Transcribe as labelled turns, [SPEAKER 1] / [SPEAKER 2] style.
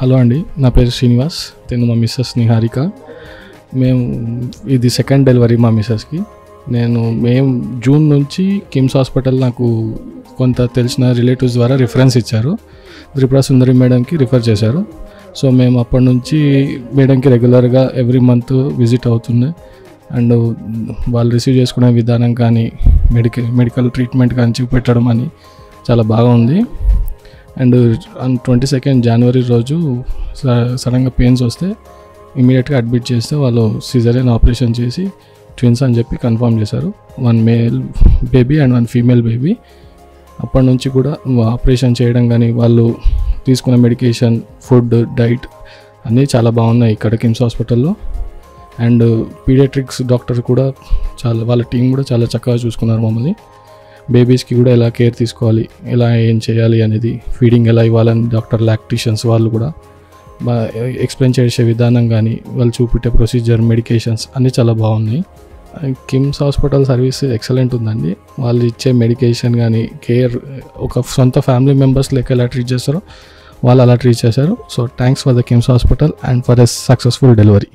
[SPEAKER 1] Hello అండి, నా పేరు శ్రీనివాస్. నేను మా మిస్సెస్ నిహారిక. మేము ఇది సెకండ్ డెలివరీ మా మిస్సెస్కి. మేము జూన్ నుంచి కిమ్స్ హాస్పిటల్ నాకు కొంత తెలిసిన రిలేటివ్స్ ద్వారా రిఫరెన్స్ ఇచ్చారు. త్రిపుర సుందరి మేడంకి రిఫర్ చేశారు. సో మేము అప్పటి నుంచి మేడంకి రెగ్యులర్గా ఎవ్రీ మంత్ విజిట్ అవుతుంది. అండ్ వాళ్ళు రిసీవ్ చేసుకునే విధానం కానీ మెడికల్ ట్రీట్మెంట్ కానీ చూపెట్టడం అని చాలా బాగా ఉంది. అండ్ 22 జనవరి రోజు సడన్గా పెయిన్స్ వస్తే ఇమీడియట్గా అడ్మిట్ చేస్తే వాళ్ళు సిజేరియన్ ఆపరేషన్ చేసి ట్విన్స్ అని చెప్పి కన్ఫర్మ్ చేశారు. 1 male baby and 1 female baby. అప్పటి నుంచి కూడా ఆపరేషన్ చేయడం కానీ వాళ్ళు తీసుకున్న మెడికేషన్, ఫుడ్, డైట్ అన్నీ చాలా బాగున్నాయి ఇక్కడ కిమ్స్ హాస్పిటల్లో. అండ్ పీడియాట్రిక్స్ డాక్టర్ కూడా వాళ్ళ టీం కూడా చాలా చక్కగా చూసుకున్నారు మమ్మల్ని. బేబీస్కి కూడా ఎలా కేర్ తీసుకోవాలి, ఎలా ఏం చేయాలి అనేది, ఫీడింగ్ ఎలా ఇవ్వాలని డాక్టర్ లాక్టీషియన్స్ వాళ్ళు కూడా ఎక్స్ప్లెయిన్ చేసే విధానం కానీ వాళ్ళు చూపెట్టే ప్రొసీజర్, మెడికేషన్స్ అన్నీ చాలా బాగున్నాయి. కిమ్స్ హాస్పిటల్ సర్వీస్ ఎక్సలెంట్ ఉందండి. వాళ్ళు ఇచ్చే మెడికేషన్ కానీ కేర్ ఒక సొంత ఫ్యామిలీ మెంబర్స్ లెక్క ఎలా ట్రీట్ చేస్తారో వాళ్ళు అలా ట్రీట్ చేశారు. So thanks for the KIMS hospital and for a successful delivery.